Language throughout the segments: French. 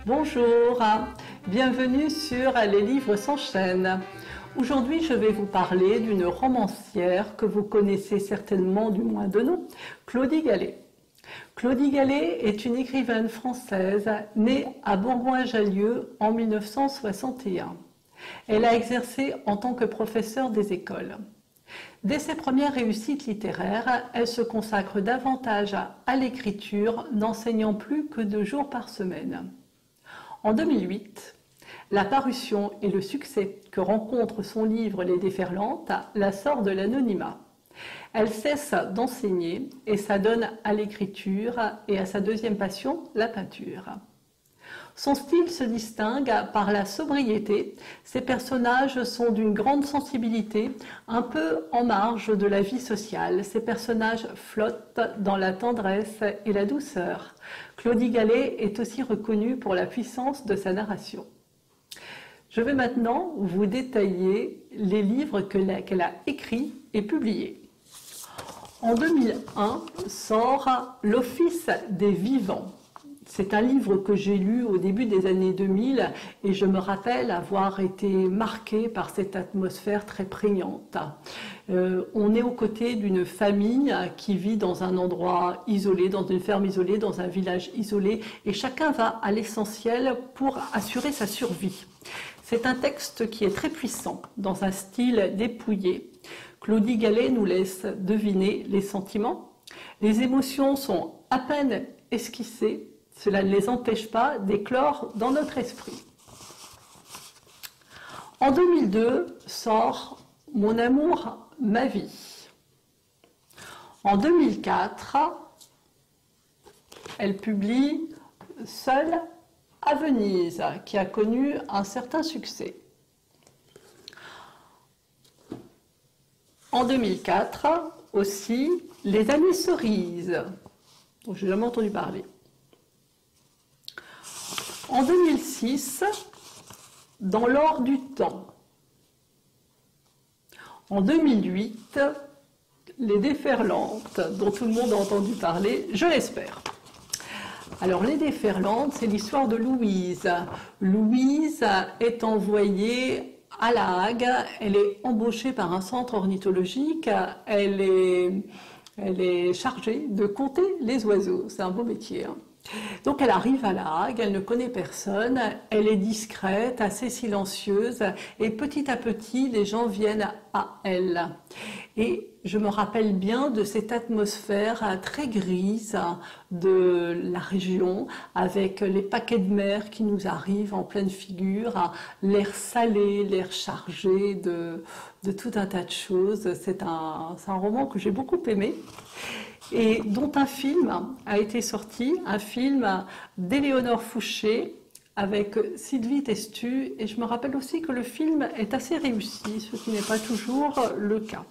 Bonjour, bienvenue sur Les livres s'enchaînent. Aujourd'hui, je vais vous parler d'une romancière que vous connaissez certainement du moins de nom, Claudie Galley. Claudie Galley est une écrivaine française née à Bourgoin-Jallieu en 1961. Elle a exercé en tant que professeure des écoles. Dès ses premières réussites littéraires, elle se consacre davantage à l'écriture, n'enseignant plus que 2 jours par semaine. En 2008, la parution et le succès que rencontre son livre Les Déferlantes la sort de l'anonymat. Elle cesse d'enseigner et s'adonne à l'écriture et à sa deuxième passion, la peinture. Son style se distingue par la sobriété. Ses personnages sont d'une grande sensibilité, un peu en marge de la vie sociale. Ses personnages flottent dans la tendresse et la douceur. Claudie Galley est aussi reconnue pour la puissance de sa narration. Je vais maintenant vous détailler les livres qu'elle a écrits et publiés. En 2001 sort L'Office des vivants. C'est un livre que j'ai lu au début des années 2000 et je me rappelle avoir été marquée par cette atmosphère très prégnante. On est aux côtés d'une famille qui vit dans un endroit isolé, dans une ferme isolée, dans un village isolé, et chacun va à l'essentiel pour assurer sa survie. C'est un texte qui est très puissant, dans un style dépouillé. Claudie Galley nous laisse deviner les sentiments. Les émotions sont à peine esquissées. Cela ne les empêche pas d'éclore dans notre esprit. En 2002 sort Mon amour, ma vie. En 2004, elle publie Seule à Venise, qui a connu un certain succès. En 2004 aussi, Les années cerises, dont je n'ai jamais entendu parler. En 2006, Dans l'or du temps. En 2008, Les Déferlantes, dont tout le monde a entendu parler, je l'espère. Alors, Les Déferlantes, c'est l'histoire de Louise. Louise est envoyée à La Hague, elle est embauchée par un centre ornithologique, elle est chargée de compter les oiseaux. C'est un beau métier, hein. Donc elle arrive à La Hague, elle ne connaît personne, elle est discrète, assez silencieuse, et petit à petit, les gens viennent à elle. Et je me rappelle bien de cette atmosphère très grise de la région, avec les paquets de mer qui nous arrivent en pleine figure, l'air salé, l'air chargé de tout un tas de choses. C'est un roman que j'ai beaucoup aimé, et dont un film a été sorti, un film d'Éléonore Fouché avec Sylvie Testu, et je me rappelle aussi que le film est assez réussi, ce qui n'est pas toujours le cas.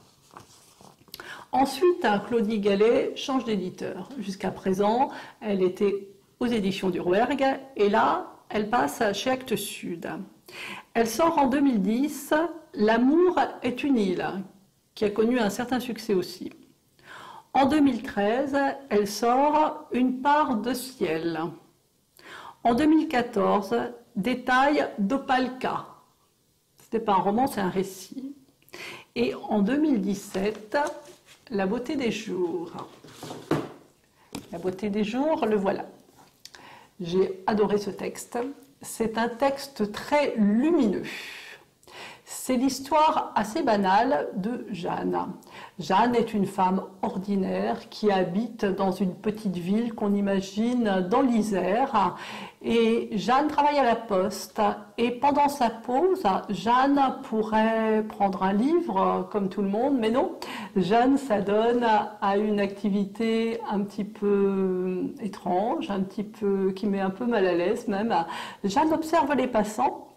Ensuite, Claudie Galley change d'éditeur. Jusqu'à présent, elle était aux éditions du Rouergue, et là, elle passe chez Actes Sud. Elle sort en 2010 L'amour est une île, qui a connu un certain succès aussi. En 2013, elle sort Une part de ciel. En 2014, Détails d'Opalka. Ce n'est pas un roman, c'est un récit. Et en 2017, La beauté des jours. La beauté des jours, le voilà. J'ai adoré ce texte. C'est un texte très lumineux. C'est l'histoire assez banale de Jeanne. Jeanne est une femme ordinaire qui habite dans une petite ville qu'on imagine dans l'Isère. Et Jeanne travaille à la poste. Et pendant sa pause, Jeanne pourrait prendre un livre comme tout le monde, mais non. Jeanne s'adonne à une activité un petit peu étrange, qui met un peu mal à l'aise même. Jeanne observe les passants.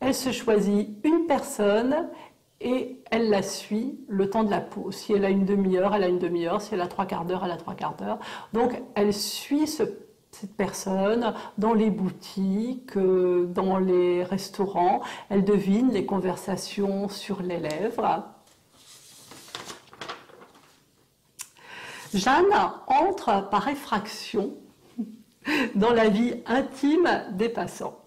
Elle se choisit une personne et elle la suit le temps de la pause. Si elle a une demi-heure, elle a une demi-heure. Si elle a 3/4 d'heure, elle a 3/4 d'heure. Donc, elle suit cette personne dans les boutiques, dans les restaurants. Elle devine les conversations sur les lèvres. Jeanne entre par effraction dans la vie intime des passants.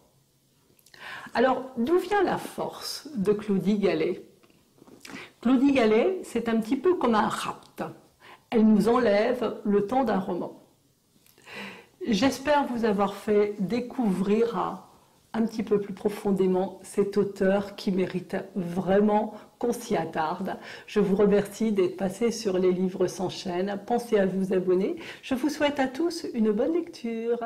Alors, d'où vient la force de Claudie Galley? Claudie Galley, c'est un petit peu comme un rapt. Elle nous enlève le temps d'un roman. J'espère vous avoir fait découvrir un petit peu plus profondément cet auteur qui mérite vraiment qu'on s'y attarde. Je vous remercie d'être passé sur Les Livres s'enchaînent. Pensez à vous abonner. Je vous souhaite à tous une bonne lecture.